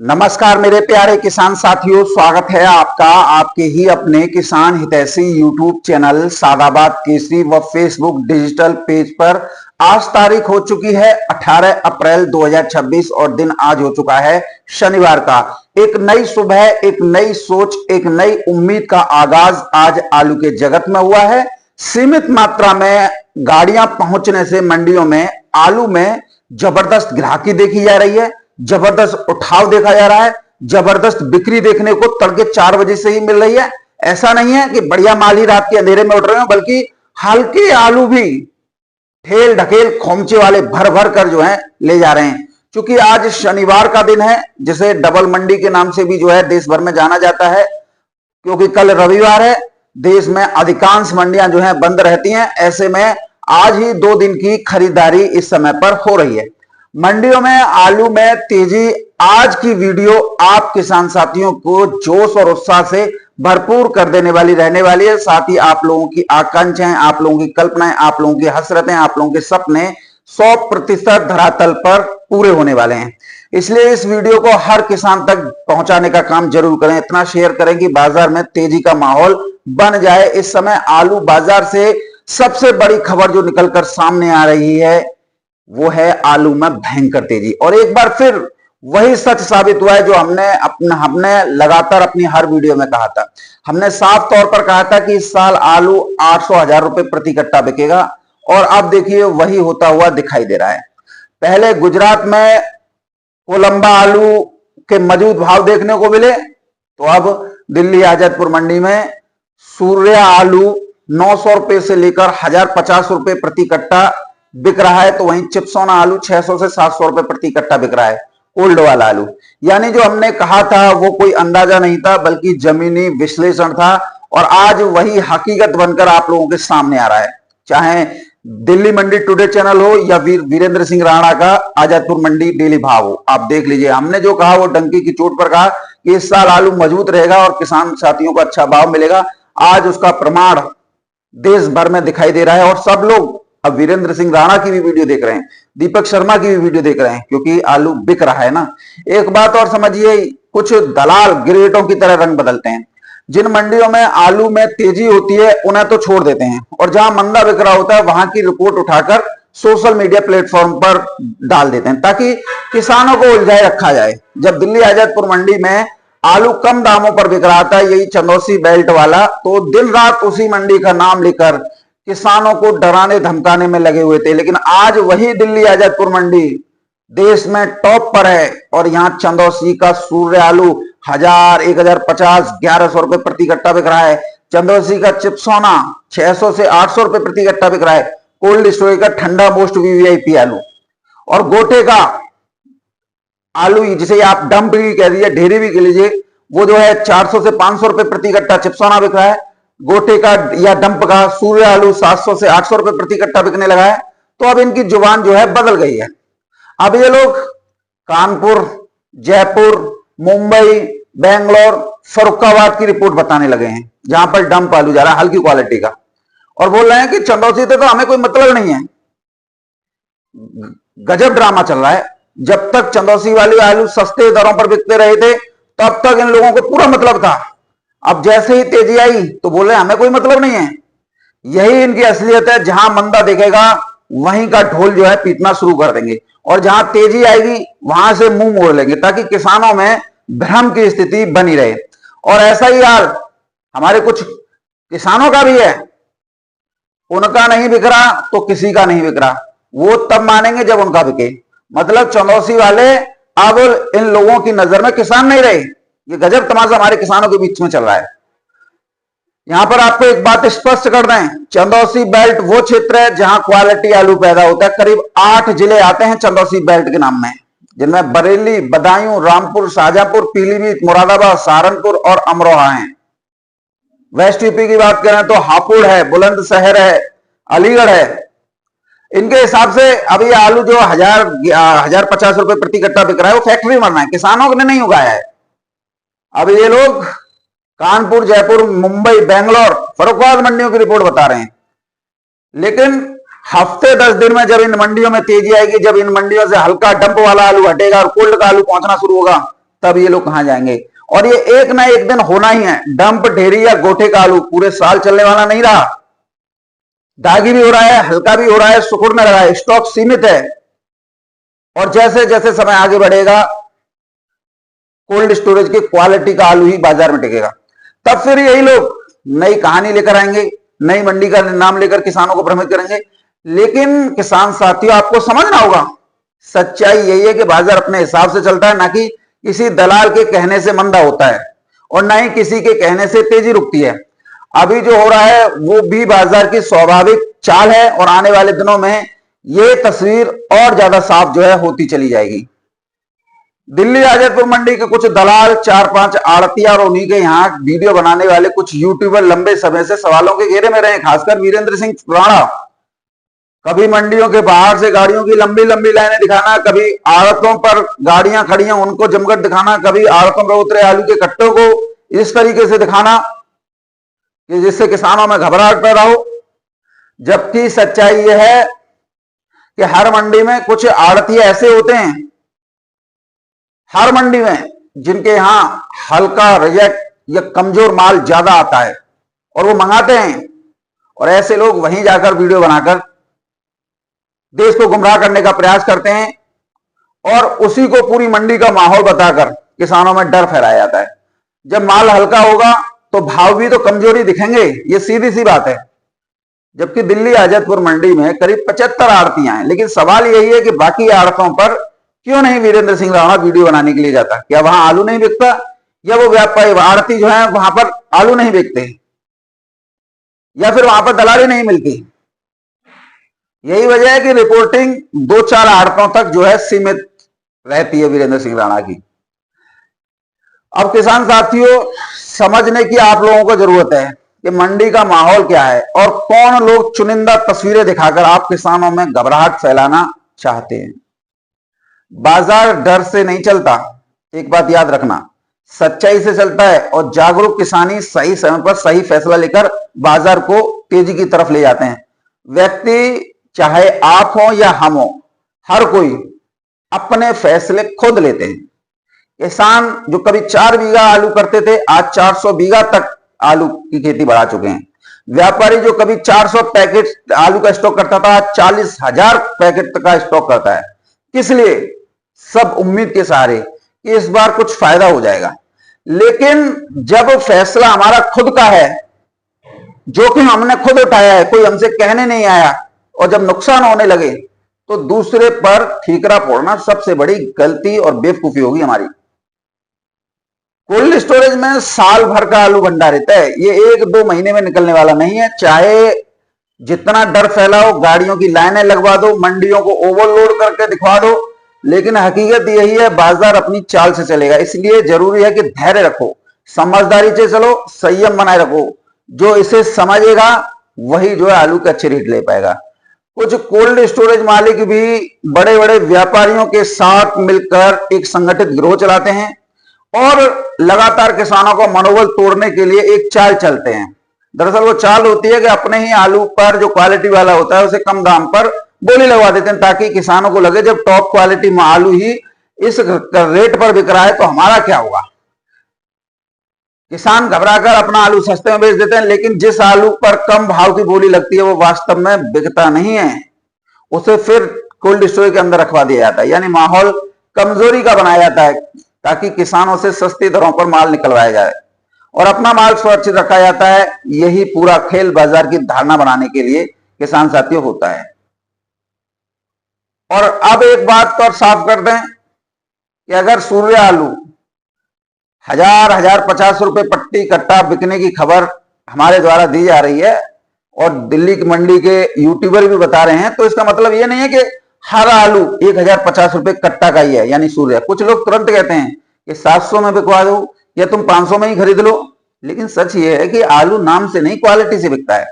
नमस्कार मेरे प्यारे किसान साथियों, स्वागत है आपका आपके ही अपने किसान हितैषी यूट्यूब चैनल सादाबाद केसरी व फेसबुक डिजिटल पेज पर। आज तारीख हो चुकी है 18 अप्रैल 2026 और दिन आज हो चुका है शनिवार का। एक नई सुबह, एक नई सोच, एक नई उम्मीद का आगाज आज आलू के जगत में हुआ है। सीमित मात्रा में गाड़ियां पहुंचने से मंडियों में आलू में जबरदस्त ग्राहकी देखी जा रही है, जबरदस्त उठाव देखा जा रहा है, जबरदस्त बिक्री देखने को तड़के 4 बजे से ही मिल रही है। ऐसा नहीं है कि बढ़िया माल ही रात के अंधेरे में उठ रहे हो, बल्कि हल्के आलू भी ठेल ढकेल खोमचे वाले भर भर कर जो है ले जा रहे हैं। क्योंकि आज शनिवार का दिन है, जिसे डबल मंडी के नाम से भी जो है देश भर में जाना जाता है, क्योंकि कल रविवार है। देश में अधिकांश मंडियां जो है बंद रहती हैं। ऐसे में आज ही 2 दिन की खरीदारी इस समय पर हो रही है। मंडियों में आलू में तेजी, आज की वीडियो आप किसान साथियों को जोश और उत्साह से भरपूर कर देने वाली रहने वाली है। साथ ही आप लोगों की आकांक्षाएं, आप लोगों की कल्पनाएं, आप लोगों की हसरतें, आप लोगों के सपने 100% धरातल पर पूरे होने वाले हैं। इसलिए इस वीडियो को हर किसान तक पहुंचाने का काम जरूर करें। इतना शेयर करें कि बाजार में तेजी का माहौल बन जाए। इस समय आलू बाजार से सबसे बड़ी खबर जो निकलकर सामने आ रही है वो है आलू में भयंकर तेजी। और एक बार फिर वही सच साबित हुआ है जो हमने लगातार अपनी हर वीडियो में कहा था। हमने साफ तौर पर कहा था कि इस साल आलू 800,000 रुपए प्रति कट्टा बिकेगा, और अब देखिए वही होता हुआ दिखाई दे रहा है। पहले गुजरात में कोलंबा आलू के मौजूद भाव देखने को मिले, तो अब दिल्ली आजादपुर मंडी में सूर्या आलू 900 रुपए से लेकर 1050 रुपए प्रति कट्टा बिक रहा है। तो वहीं चिप्सोना आलू 600 से 700 रुपए प्रति कट्टा बिक रहा है, ओल्ड वाला आलू। यानी जो हमने कहा था वो कोई अंदाजा नहीं था, बल्कि जमीनी विश्लेषण था, और आज वही हकीकत बनकर आप लोगों के सामने आ रहा है। चाहे दिल्ली मंडी टुडे चैनल हो या वीरेंद्र सिंह राणा का आजादपुर मंडी डेली भाव हो, आप देख लीजिए। हमने जो कहा वो डंकी की चोट पर कहा कि इस साल आलू मजबूत रहेगा और किसान साथियों को अच्छा भाव मिलेगा। आज उसका प्रमाण देश भर में दिखाई दे रहा है, और सब लोग अब वीरेंद्र सिंह राणा की भी वीडियो देख रहे हैं, दीपक शर्मा की भी वीडियो देख रहे हैं, क्योंकि आलू बिक रहा है ना। एक बात और समझिए, कुछ दलाल गिरेटों की तरह रंग बदलते हैं। जिन मंडियों में आलू में तेजी होती है उन्हें तो छोड़ देते हैं, और जहां मंदा बिक रहा होता है वहां की रिपोर्ट उठाकर सोशल मीडिया प्लेटफॉर्म पर डाल देते हैं, ताकि किसानों को उलझाए रखा जाए। जब दिल्ली आजादपुर मंडी में आलू कम दामों पर बिक रहा था, यही चंदौसी बेल्ट वाला, तो दिन रात उसी मंडी का नाम लेकर किसानों को डराने धमकाने में लगे हुए थे। लेकिन आज वही दिल्ली आजादपुर मंडी देश में टॉप पर है, और यहां चंदौसी का सूर्य आलू 1000, 1050, 1100 रुपए प्रति कट्टा बिक रहा है। चंदौसी का चिप्सोना 600 से 800 रुपए प्रति कट्टा बिक रहा है। कोल्ड स्टोरेज का ठंडा मोस्ट वीवीआईपी आलू, और गोटे का आलू जिसे आप डंप भी कह दीजिए, ढेरी भी कह लीजिए, वो जो है 400 से 500 रुपए प्रति कट्टा चिप्सोना बिक रहा है। गोटे का या डंप का सूर्य आलू 700 से 800 रुपए प्रति कट्टा बिकने लगा है। तो अब इनकी जुबान जो है बदल गई है। अब ये लोग कानपुर, जयपुर, मुंबई, बेंगलोर, फरुखाबाद की रिपोर्ट बताने लगे हैं, जहां पर डंप आलू जा रहा है हल्की क्वालिटी का, और बोल रहे हैं कि चंदौसी से तो हमें कोई मतलब नहीं है। गजब ड्रामा चल रहा है। जब तक चंदौसी वाले आलू सस्ते दरों पर बिकते रहे थे, तब तक इन लोगों को पूरा मतलब था। अब जैसे ही तेजी आई तो बोले हमें कोई मतलब नहीं है। यही इनकी असलियत है। जहां मंदा दिखेगा वहीं का ढोल जो है पीटना शुरू कर देंगे, और जहां तेजी आएगी वहां से मुंह मोड़ लेंगे, ताकि किसानों में भ्रम की स्थिति बनी रहे। और ऐसा ही हाल हमारे कुछ किसानों का भी है। उनका नहीं बिक रहा तो किसी का नहीं बिक रहा, वो तब मानेंगे जब उनका बिके। मतलब चंदौसी वाले अब इन लोगों की नजर में किसान नहीं रहे। ये गजब तमाशा हमारे किसानों के बीच में चल रहा है। यहां पर आपको एक बात स्पष्ट कर दें, चंदौसी बेल्ट वो क्षेत्र है जहां क्वालिटी आलू पैदा होता है। करीब 8 जिले आते हैं चंदौसी बेल्ट के नाम में, जिनमें बरेली, बदायूं, रामपुर, शाहजहांपुर, पीलीभीत, मुरादाबाद, सहारनपुर और अमरोहा हैं। वेस्ट यूपी की बात करें तो हापुड़ है, बुलंदशहर है, अलीगढ़ है। इनके हिसाब से अभी आलू जो 1050 रुपए प्रति कट्टा बिक रहा है, वो फैक्ट्री मरना है, किसानों ने नहीं उगाया है। अब ये लोग कानपुर, जयपुर, मुंबई, बेंगलोर, फरुखाबाद मंडियों की रिपोर्ट बता रहे हैं। लेकिन हफ्ते 10 दिन में जब इन मंडियों में तेजी आएगी, जब इन मंडियों से हल्का डंप वाला आलू हटेगा और कोल्ड का आलू पहुंचना शुरू होगा, तब ये लोग कहां जाएंगे। और ये एक ना एक दिन होना ही है। डंप, ढेरी या गोठे का आलू पूरे साल चलने वाला नहीं रहा। दागी भी हो रहा है, हल्का भी हो रहा है, सुकुड़ में लगा है, स्टॉक सीमित है। और जैसे जैसे समय आगे बढ़ेगा कोल्ड स्टोरेज की क्वालिटी का आलू ही बाजार में टिकेगा। तब फिर यही लोग नई कहानी लेकर आएंगे, नई मंडी का नाम लेकर किसानों को भ्रमित करेंगे। लेकिन किसान साथियों, आपको समझना होगा, सच्चाई यही है कि बाजार अपने हिसाब से चलता है, ना कि किसी दलाल के कहने से मंदा होता है और ना ही किसी के कहने से तेजी रुकती है। अभी जो हो रहा है वो भी बाजार की स्वाभाविक चाल है और आने वाले दिनों में ये तस्वीर और ज्यादा साफ जो है होती चली जाएगी। दिल्ली आजतपुर मंडी के कुछ दलाल, 4-5 आड़तिया और उन्हीं के यहां वीडियो बनाने वाले कुछ यूट्यूबर लंबे समय से सवालों के घेरे में रहे, खासकर वीरेंद्र सिंह राणा। कभी मंडियों के बाहर से गाड़ियों की लंबी लंबी लाइनें दिखाना, कभी आड़तों पर गाड़ियां खड़ी हैं उनको जमकर दिखाना, कभी आड़तों पर उतरे आलू के कट्टों को इस तरीके से दिखाना कि जिससे किसानों में घबराहट पैदा हो। जबकि सच्चाई यह है कि हर मंडी में कुछ आड़तिया ऐसे होते हैं, हर मंडी में, जिनके यहां हल्का, रिजेक्ट या कमजोर माल ज्यादा आता है और वो मंगाते हैं। और ऐसे लोग वहीं जाकर वीडियो बनाकर देश को गुमराह करने का प्रयास करते हैं और उसी को पूरी मंडी का माहौल बताकर किसानों में डर फैलाया जाता है। जब माल हल्का होगा तो भाव भी तो कमजोरी दिखेंगे, ये सीधी सी बात है। जबकि दिल्ली आजतपुर मंडी में करीब 75 आड़तियां हैं, लेकिन सवाल यही है कि बाकी आड़तों पर क्यों नहीं वीरेंद्र सिंह राणा वीडियो बनाने के लिए जाता? क्या वहां आलू नहीं बिकता, या वो व्यापारी आड़ती जो है वहां पर आलू नहीं बिकते, या फिर वहां पर दलाली नहीं मिलती? यही वजह है कि रिपोर्टिंग 2-4 आड़तों तक जो है सीमित रहती है वीरेंद्र सिंह राणा की। अब किसान साथियों, समझने की आप लोगों को जरूरत है कि मंडी का माहौल क्या है और कौन लोग चुनिंदा तस्वीरें दिखाकर आप किसानों में घबराहट फैलाना चाहते हैं। बाजार डर से नहीं चलता, एक बात याद रखना, सच्चाई से चलता है। और जागरूक किसानी सही समय पर सही फैसला लेकर बाजार को तेजी की तरफ ले जाते हैं। व्यक्ति, चाहे आप हो या हम हो, हर कोई अपने फैसले खुद लेते हैं। किसान जो कभी 4 बीघा आलू करते थे, आज 400 बीघा तक आलू की खेती बढ़ा चुके हैं। व्यापारी जो कभी 400 पैकेट आलू का स्टॉक करता था, आज 40,000 पैकेट तक का स्टॉक करता है। किस लिए? सब उम्मीद के सहारे कि इस बार कुछ फायदा हो जाएगा। लेकिन जब फैसला हमारा खुद का है, जोखिम हमने खुद उठाया है, कोई हमसे कहने नहीं आया, और जब नुकसान होने लगे तो दूसरे पर ठीकरा फोड़ना सबसे बड़ी गलती और बेवकूफी होगी हमारी। कोल्ड स्टोरेज में साल भर का आलू भंडार रहता है, ये 1-2 महीने में निकलने वाला नहीं है। चाहे जितना डर फैलाओ, गाड़ियों की लाइनें लगवा दो, मंडियों को ओवरलोड करके दिखवा दो, लेकिन हकीकत यही है, बाजार अपनी चाल से चलेगा। इसलिए जरूरी है कि धैर्य रखो, समझदारी से चलो, संयम बनाए रखो। जो इसे समझेगा वही जो है आलू के अच्छे रेट ले पाएगा। कुछ कोल्ड स्टोरेज मालिक भी बड़े बड़े व्यापारियों के साथ मिलकर एक संगठित गिरोह चलाते हैं और लगातार किसानों को मनोबल तोड़ने के लिए एक चाल चलते हैं। दरअसल वो चाल होती है कि अपने ही आलू पर जो क्वालिटी वाला होता है उसे कम दाम पर बोली लगवा देते हैं, ताकि किसानों को लगे जब टॉप क्वालिटी में आलू ही इस रेट पर बिक रहा है तो हमारा क्या होगा। किसान घबराकर अपना आलू सस्ते में बेच देते हैं, लेकिन जिस आलू पर कम भाव की बोली लगती है वो वास्तव में बिकता नहीं है, उसे फिर कोल्ड स्टोरेज के अंदर रखवा दिया जाता है। यानी माहौल कमजोरी का बनाया जाता है ताकि किसानों से सस्ती दरों पर माल निकलवाया जाए और अपना माल सुरक्षित रखा जाता है। यही पूरा खेल बाजार की धारणा बनाने के लिए किसान साथियों होता है। और अब एक बात तो साफ कर दें कि अगर सूर्य आलू 1050 रुपए पट्टी कट्टा बिकने की खबर हमारे द्वारा दी जा रही है और दिल्ली की मंडी के यूट्यूबर भी बता रहे हैं, तो इसका मतलब ये नहीं है कि हर आलू 1050 रुपए कट्टा का ही है, यानी सूर्य। कुछ लोग तुरंत कहते हैं कि 700 में बिकवा दो या तुम 500 में ही खरीद लो, लेकिन सच ये है कि आलू नाम से नहीं क्वालिटी से बिकता है।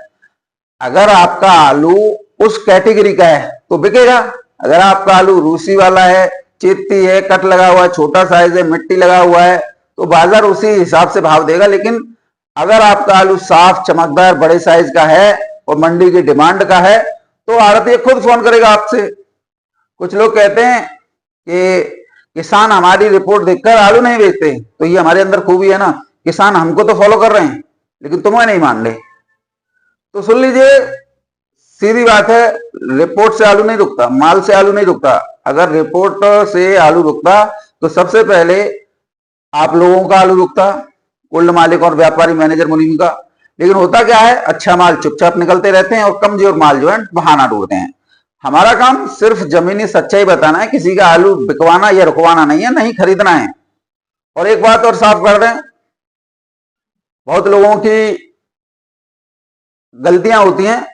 अगर आपका आलू उस कैटेगरी का है तो बिकेगा। अगर आपका आलू रूसी वाला है, चेती है, कट लगा हुआ है, छोटा साइज है, मिट्टी लगा हुआ है, तो बाजार उसी हिसाब से भाव देगा। लेकिन अगर आपका आलू साफ, चमकदार, बड़े साइज का है और मंडी की डिमांड का है तो आड़ती खुद फोन करेगा आपसे। कुछ लोग कहते हैं कि किसान हमारी रिपोर्ट देखकर आलू नहीं बेचते। तो ये हमारे अंदर खूबी है ना, किसान हमको तो फॉलो कर रहे हैं लेकिन तुम्हें नहीं मान रहे। तो सुन लीजिए, सीधी बात है, रिपोर्ट से आलू नहीं रुकता, माल से आलू नहीं रुकता। अगर रिपोर्ट से आलू रुकता तो सबसे पहले आप लोगों का आलू रुकता, कुल मालिक और व्यापारी मैनेजर मुनीम का। लेकिन होता क्या है, अच्छा माल चुपचाप निकलते रहते हैं और कमजोर माल जो है बहाना ढूंढते हैं। हमारा काम सिर्फ जमीनी सच्चाई बताना है, किसी का आलू बिकवाना या रुकवाना नहीं है, नहीं खरीदना है। और एक बात और साफ कर दें, बहुत लोगों की गलतियां होती हैं।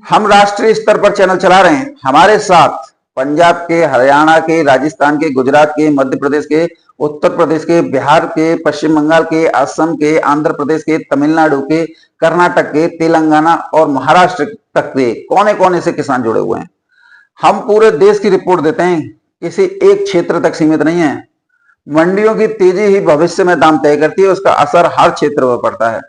हम राष्ट्रीय स्तर पर चैनल चला रहे हैं, हमारे साथ पंजाब के, हरियाणा के, राजस्थान के, गुजरात के, मध्य प्रदेश के, उत्तर प्रदेश के, बिहार के, पश्चिम बंगाल के, असम के, आंध्र प्रदेश के, तमिलनाडु के, कर्नाटक के, तेलंगाना और महाराष्ट्र तक के कोने कोने से किसान जुड़े हुए हैं। हम पूरे देश की रिपोर्ट देते हैं, किसी एक क्षेत्र तक सीमित नहीं है। मंडियों की तेजी ही भविष्य में दाम तय करती है, उसका असर हर क्षेत्र पर पड़ता है।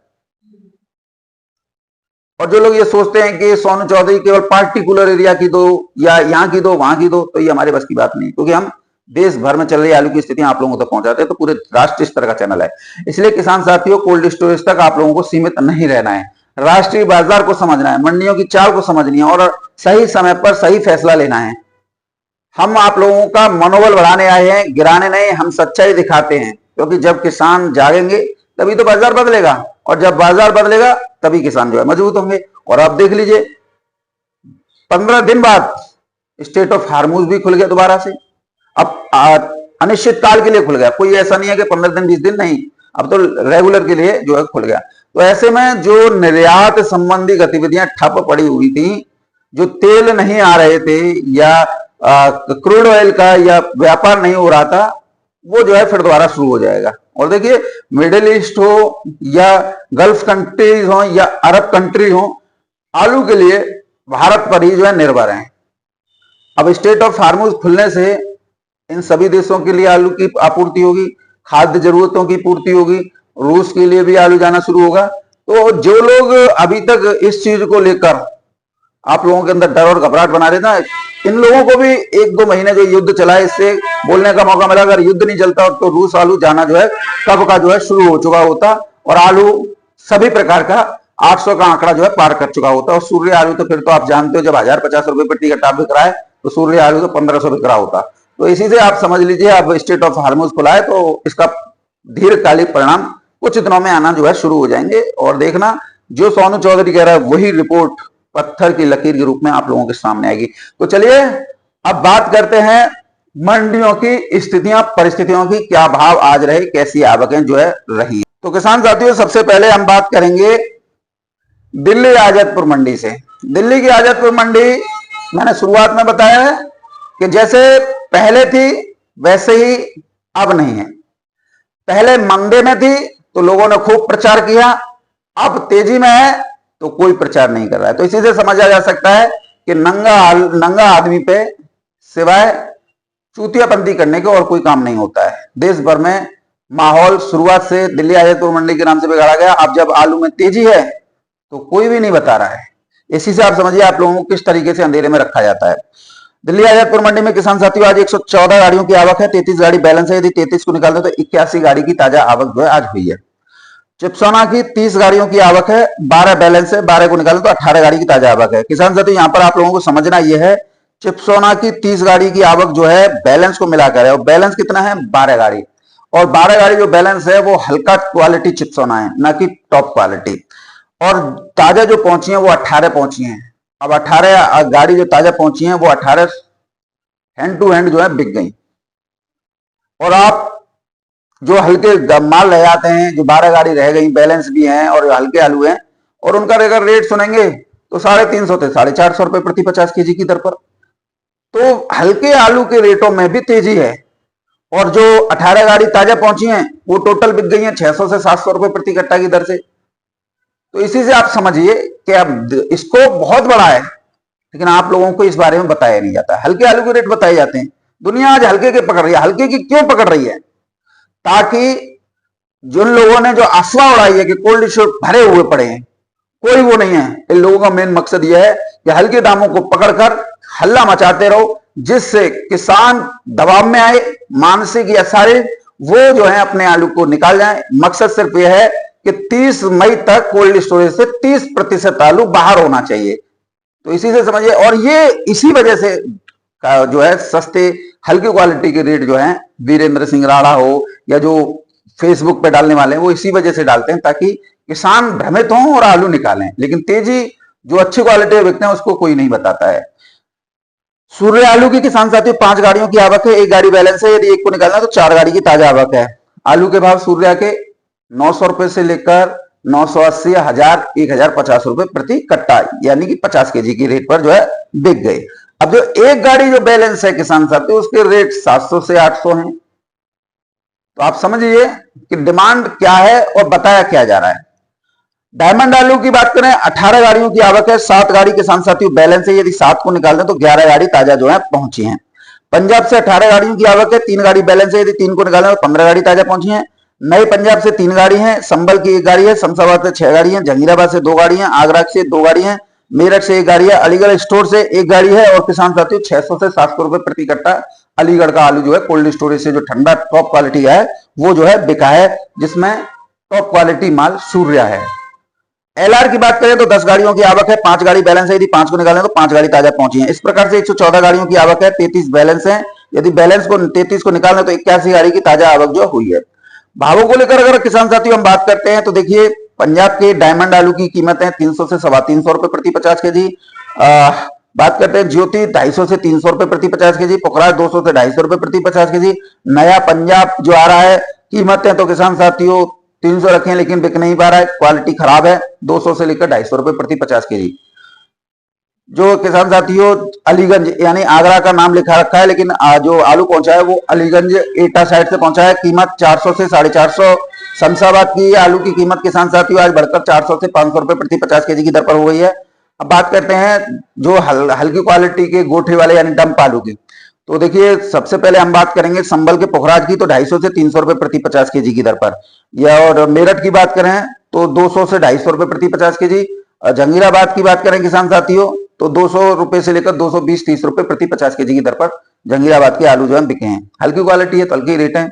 और जो लोग ये सोचते हैं कि सोनू चौधरी केवल पार्टिकुलर एरिया की दो या यहाँ की दो वहां की दो, तो ये हमारे बस की बात नहीं, क्योंकि हम देश भर में चल रही आलू की स्थितियां आप लोगों तक पहुंचाते हैं। तो पूरे राष्ट्रीय स्तर का चैनल है, इसलिए किसान साथियों कोल्ड स्टोरेज तक आप लोगों को सीमित नहीं रहना है। राष्ट्रीय बाजार को समझना है, मंडियों की चाल को समझनी है और सही समय पर सही फैसला लेना है। हम आप लोगों का मनोबल बढ़ाने आए हैं, गिराने नहीं। हम सच्चाई दिखाते हैं, क्योंकि जब किसान जागेंगे तभी तो बाजार बदलेगा, और जब बाजार बदलेगा तभी किसान जो है मजबूत होंगे। और आप देख लीजिए, 15 दिन बाद स्टेट ऑफ हार्मूज भी खुल गया दोबारा से। अब अनिश्चित काल के लिए खुल गया, कोई ऐसा नहीं है कि 15 दिन 20 दिन, नहीं, अब तो रेगुलर के लिए जो है खुल गया। तो ऐसे में जो निर्यात संबंधी गतिविधियां ठप पड़ी हुई थी, जो तेल नहीं आ रहे थे या क्रूड ऑयल का या व्यापार नहीं हो रहा था, वो जो है फिर दोबारा शुरू हो जाएगा। और देखिए, मिडिल ईस्ट हो या गल्फ कंट्रीज हो या अरब कंट्री हो, आलू के लिए भारत पर ही जो है निर्भर है। अब स्टेट ऑफ हार्मूज खुलने से इन सभी देशों के लिए आलू की आपूर्ति होगी, खाद्य जरूरतों की पूर्ति होगी, रूस के लिए भी आलू जाना शुरू होगा। तो जो लोग अभी तक इस चीज को लेकर आप लोगों के अंदर डर और घबराहट बना रहे ना, इन लोगों को भी 1-2 महीने जो युद्ध चला है इससे बोलने का मौका मिला। अगर युद्ध नहीं चलता तो रूस आलू जाना जो है कब का जो है शुरू हो चुका होता, और आलू सभी प्रकार का 800 का आंकड़ा जो है पार कर चुका होता। और सूर्य आलू तो फिर तो आप जानते हो, जब 1050 रुपए प्रति कट्टा बिक रहा है तो सूर्य आलू तो 1500 बिक रहा होता। तो इसी से आप समझ लीजिए, अब स्टेट ऑफ हार्मूज खुला है तो इसका दीर्घकालिक परिणाम कुछ दिनों में आना जो है शुरू हो जाएंगे। और देखना, जो सोनू चौधरी कह रहा है वही रिपोर्ट पत्थर की लकीर के रूप में आप लोगों के सामने आएगी। तो चलिए अब बात करते हैं मंडियों की स्थितियां, परिस्थितियों की, क्या भाव आज रहे, कैसी आवकें जो है रही। तो किसान साथियों, सबसे पहले हम बात करेंगे दिल्ली आजतपुर मंडी से। दिल्ली की आजतपुर मंडी मैंने शुरुआत में बताया है कि जैसे पहले थी वैसे ही अब नहीं है। पहले मंदे में थी तो लोगों ने खूब प्रचार किया, अब तेजी में है तो कोई प्रचार नहीं कर रहा है। तो इसी से समझा जा सकता है कि नंगा आदमी पे सिवाय चूतियापंती करने के और कोई काम नहीं होता है। देश भर में माहौल शुरुआत से दिल्ली आजतपुर मंडी के नाम से बिगाड़ा गया। अब जब आलू में तेजी है तो कोई भी नहीं बता रहा है। इसी से आप समझिए आप लोगों को किस तरीके से अंधेरे में रखा जाता है। दिल्ली आजतपुर मंडी में किसान साथियों आज 114 गाड़ियों की आवक है, 33 गाड़ी बैलेंस है। यदि 33 को निकाल दे तो 81 गाड़ी की ताजा आवक जो है आज हुई है। चिप्सोना की 30 गाड़ियों की आवक है, 12 बैलेंस है, 12 को निकालें तो 18 गाड़ी की ताजा आवक है। किसान साथियों, यहां पर आप लोगों को समझना यह है, चिप्सोना की 30 गाड़ी की आवक जो है बैलेंस को मिलाकर है, और बैलेंस कितना है 12 गाड़ी, और 12 गाड़ी जो बैलेंस है वो हल्का क्वालिटी चिप्सोना है, ना कि टॉप क्वालिटी। और ताजा जो पहुंची है वो 18 पहुंची है। अब 18 गाड़ी जो ताजा पहुंची है वो 18 हैंड टू हैंड जो है बिक गई। और आप जो हल्के माल ले आते हैं, जो 12 गाड़ी रह गई, बैलेंस भी हैं और हल्के आलू हैं, और उनका अगर रेट सुनेंगे तो 350 से 450 रुपए प्रति 50 केजी की दर पर। तो हल्के आलू के रेटों में भी तेजी है। और जो 18 गाड़ी ताजा पहुंची हैं वो टोटल बिक गई हैं 600 से 700 रुपए प्रति कट्टा की दर से। तो इसी से आप समझिए कि अब इसको बहुत बड़ा है, लेकिन आप लोगों को इस बारे में बताया नहीं जाता। हल्के आलू के रेट बताए जाते हैं। दुनिया आज हल्के के पकड़ रही है। हल्के की क्यों पकड़ रही है? ताकि जिन लोगों ने जो अफवाह उड़ाई है कि कोल्ड स्टोर भरे हुए पड़े हैं, कोई वो नहीं है। इन लोगों का मेन मकसद यह है कि हल्के दामों को पकड़कर हल्ला मचाते रहो, जिससे किसान दबाव में आए, मानसिक या शारीरिक, वो जो है अपने आलू को निकाल जाए। मकसद सिर्फ यह है कि 30 मई तक कोल्ड स्टोरेज से 30% आलू बाहर होना चाहिए। तो इसी से समझिए, और ये इसी वजह से जो है सस्ते हल्की क्वालिटी के रेट जो है वीरेंद्र सिंह राणा हो या जो फेसबुक पे डालने वाले हैं वो इसी वजह से डालते हैं ताकि किसान भ्रमित हों और आलू निकालें। लेकिन तेजी जो अच्छी क्वालिटी में बिकते हैं उसको कोई नहीं बताता है। सूर्य आलू की किसान साथियों 5 गाड़ियों की आवक है, 1 गाड़ी बैलेंस है। यदि एक को निकालना तो 4 गाड़ी की ताजा आवक है। आलू के भाव सूर्या के 900 रुपए से लेकर 980, 1000, 1050 रुपए प्रति कट्टा, यानी कि 50 केजी की रेट पर जो है बिक गए। अब जो एक गाड़ी जो बैलेंस है किसान साथियों उसके रेट 700 से 800 हैं। तो आप समझिए कि डिमांड क्या है और बताया क्या जा रहा है। डायमंड आलू की बात करें 18 गाड़ियों की आवक है, 7 गाड़ी किसान साथियों बैलेंस है। यदि 7 को निकाल दें तो 11 गाड़ी ताजा जो है पहुंची है। पंजाब से 18 गाड़ियों की आवक है, 3 गाड़ी बैलेंस है। यदि 3 को निकाल दें तो 15 गाड़ी ताजा पहुंची है। नए पंजाब से 3 गाड़ी है, संभल की 1 गाड़ी है, शमशाबाद से 6 गाड़ी है, जहांगीराबाद से 2 गाड़ी है, आगरा से 2 गाड़ी है, मेरठ से 1 गाड़ी है, अलीगढ़ स्टोर से 1 गाड़ी है। और किसान साथियों 600 से 700 रुपए प्रति कट्टा अलीगढ़ का आलू जो है कोल्ड स्टोरेज से जो ठंडा टॉप क्वालिटी है वो जो है बिका है, जिसमें टॉप क्वालिटी माल सूर्या है। एलआर की बात करें तो 10 गाड़ियों की आवक है, 5 गाड़ी बैलेंस है। यदि 5 को निकालें तो 5 गाड़ी ताजा पहुंची है। इस प्रकार से 114 गाड़ियों की आवक है, 33 बैलेंस है। यदि बैलेंस को 33 को निकालें तो 81 गाड़ी की ताजा आवक जो हुई है। भावों को लेकर अगर किसान साथियों हम बात करते हैं तो देखिए पंजाब के डायमंड आलू की कीमत है 300 से 325 रुपए प्रति 50 केजी। बात करते हैं ज्योति 250 से 300 रुपए प्रति 50 केजी, पुखराज 200 से 250 रुपए प्रति 50 केजी। नया पंजाब जो आ रहा है कीमतें तो किसान साथियों 300 रखें लेकिन बिक नहीं पा रहा है, क्वालिटी खराब है, 200 से लेकर 250 रुपए प्रति 50 केजी। जो किसान साथियों अलीगंज यानी आगरा का नाम लिखा रखा है लेकिन जो आलू पहुंचा है वो अलीगंज एटा साइड से पहुंचा है, कीमत 400 से 450। शमशाबाद की आलू की कीमत किसान साथियों आज बढ़कर 400 से 500 रुपए प्रति 50 केजी की दर पर हो गई है। अब बात करते हैं जो हल्की क्वालिटी के गोठे वाले यानी डंप आलू की। तो देखिए सबसे पहले हम बात करेंगे संभल के पुखराज की, तो 250 से 300 रुपए प्रति 50 केजी की दर पर। या और मेरठ की बात करें तो 200 से 250 रुपए प्रति 50 केजी। जहांगीराबाद की बात करें किसान साथियों तो 200 रुपए से लेकर 220-30 रुपए प्रति 50 केजी की दर पर जहांगीराबाद के आलू जो है बिके हैं। हल्की क्वालिटी है तो हल्की रेट है।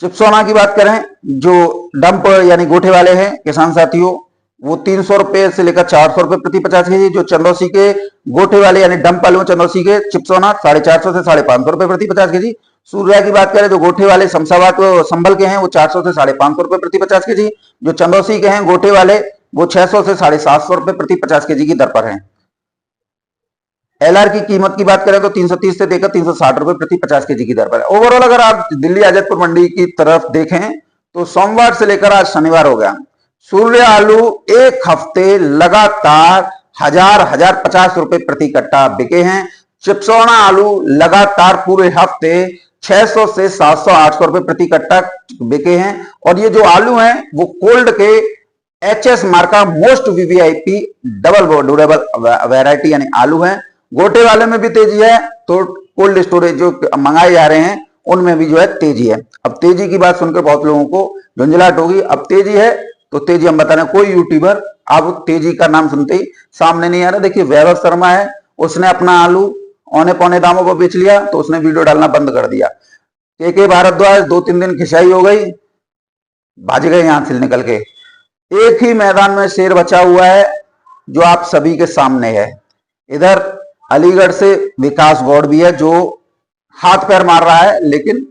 चिप्सोना की बात करें जो डंप यानी गोठे वाले हैं किसान साथियों वो 300 रुपए से लेकर 400 रुपए प्रति 50 केजी। जो चंदौसी के गोठे वाले यानी डंप आलू चंदौसी के चिप्सोना 450 से 550 रुपए प्रति 50 केजी। सूर्या की बात करें तो गोठे वाले शमशाबाद संभल के हैं वो 400 से 550 रुपए प्रति 50 केजी। जो चंदौसी के हैं गोठे वाले वो 600 से 750 रुपए प्रति 50 केजी की दर पर है। एलआर की कीमत की बात करें तो 330 से लेकर 360 रुपए प्रति 50 केजी की दर पर है। ओवरऑल अगर आप दिल्ली आजतपुर मंडी की तरफ देखें तो सोमवार से लेकर आज शनिवार हो गया, सूर्य आलू एक हफ्ते लगातार 1050 रुपए प्रति कट्टा बिके हैं। चिप्सोना आलू लगातार पूरे हफ्ते 600 से 700-800 रुपए प्रति कट्टा बिके हैं। और ये जो आलू हैं वो कोल्ड के एचएस मार्का most VVIP double durable variety यानी आलू हैं। गोटे वाले में भी तेजी है तो कोल्ड स्टोरेज जो मंगाए जा रहे हैं उनमें भी जो है तेजी है। अब तेजी की बात सुनकर बहुत लोगों को झुंझलाहट होगी। अब तेजी है तो तेजी हम बता रहे हैं, कोई यूट्यूबर अब तेजी का नाम सुनते ही सामने नहीं आ रहा। देखिए वैभव शर्मा है, उसने अपना आलू औने पौने दामों पर बेच लिया तो उसने वीडियो डालना बंद कर दिया। के भारद्वाज 2-3 दिन खिंचाई हो गई, भाज गए यहां से निकल के। एक ही मैदान में शेर बचा हुआ है जो आप सभी के सामने है। इधर अलीगढ़ से विकास गौड़ भी है जो हाथ पैर मार रहा है, लेकिन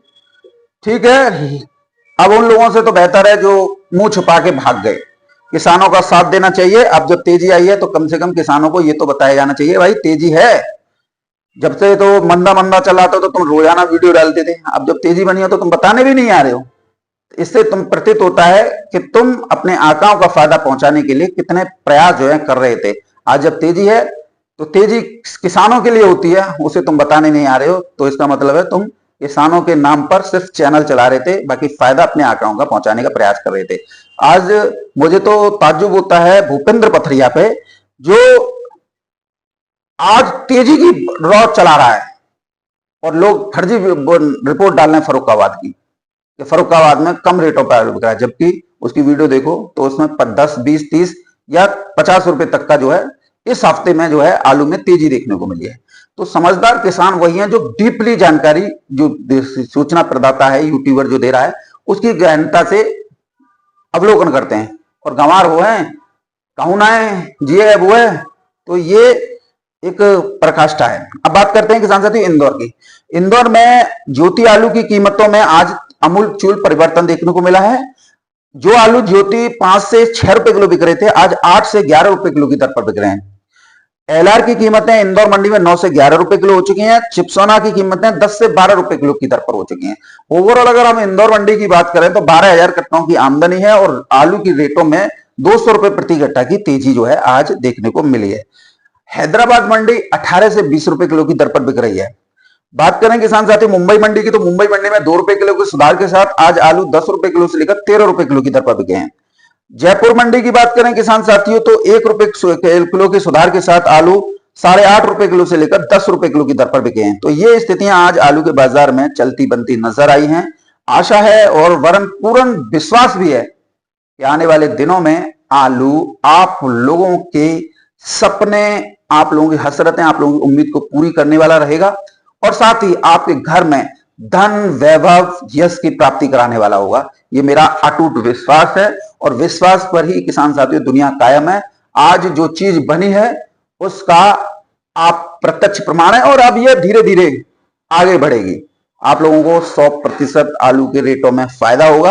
ठीक है अब उन लोगों से तो बेहतर है जो मुंह छुपा के भाग गए। किसानों का साथ देना चाहिए। अब जब तेजी आई है तो कम से कम किसानों को ये तो बताया जाना चाहिए भाई तेजी है। जब से तो मंदा मंदा चला था तो तुम रोजाना वीडियो डालते थे, अब जब तेजी बनी हो तो तुम बताने भी नहीं आ रहे हो। इससे तुम प्रतीत होता है कि तुम अपने आकाओं का फायदा पहुंचाने के लिए कितने प्रयास जो है कर रहे थे। आज जब तेजी है तो तेजी किसानों के लिए होती है, उसे तुम बताने नहीं आ रहे हो। तो इसका मतलब है तुम किसानों के नाम पर सिर्फ चैनल चला रहे थे, बाकी फायदा अपने आकाओं का पहुंचाने का प्रयास कर रहे थे। आज मुझे तो ताज्जुब होता है भूपेंद्र पथरिया पे जो आज तेजी की रॉ चला रहा है और लोग फर्जी रिपोर्ट डाल रहे हैं फर्रुखाबाद की कि फर्रुखाबाद में कम रेटों पर आलू बिक रहा है, जबकि उसकी वीडियो देखो तो उसमें 10, 20, 30 या 50 रुपए तक का जो है इस हफ्ते में जो है आलू में तेजी देखने को मिली है। तो समझदार किसान वही हैं जो डीपली जानकारी, जो सूचना प्रदाता है, यूट्यूबर जो दे रहा है, उसकी गहनता से अवलोकन करते हैं। और गंवार वो है, कहूं ना है जिए है वो है, तो ये एक प्रकाष्ठा है। अब बात करते हैं किसान साथियों इंदौर की। इंदौर में ज्योति आलू की कीमतों में आज अमूलचूल परिवर्तन देखने को मिला है। जो आलू ज्योति 5 से 6 रुपए किलो बिक रहे थे, आज 8 से 11 रुपए किलो की दर पर बिक रहे हैं। एलआर की कीमतें इंदौर मंडी में 9 से 11 रुपए किलो हो चुकी हैं। चिप्सोना की कीमतें 10 से 12 रुपए किलो की दर पर हो चुकी हैं। ओवरऑल अगर हम इंदौर मंडी की बात करें तो 12,000 कट्टों की आमदनी है और आलू की रेटों में 200 रुपए प्रति कट्टा की तेजी जो है आज देखने को मिली है। हैदराबाद मंडी 18 से 20 रुपए किलो की दर पर बिक रही है। बात करें किसान साथी मुंबई मंडी की, तो मुंबई मंडी में 2 रुपए किलो के सुधार के साथ आज आलू 10 रुपए किलो से लेकर 13 रुपए किलो की दर पर बिके हैं। जयपुर मंडी की बात करें किसान साथियों, तो 1 रुपए किलो के सुधार के साथ आलू 8.5 रुपए किलो से लेकर 10 रुपए किलो की दर पर बिके हैं। तो ये स्थितियां आज आलू के बाजार में चलती बनती नजर आई हैं। आशा है और वरन पूर्ण विश्वास भी है कि आने वाले दिनों में आलू आप लोगों के सपने, आप लोगों की हसरतें, आप लोगों की उम्मीद को पूरी करने वाला रहेगा और साथ ही आपके घर में धन, वैभव, यश की प्राप्ति कराने वाला होगा। ये मेरा अटूट विश्वास है और विश्वास पर ही किसान साथियों दुनिया कायम है। आज जो चीज बनी है उसका आप प्रत्यक्ष प्रमाण है और अब यह धीरे धीरे आगे बढ़ेगी। आप लोगों को 100% आलू के रेटों में फायदा होगा।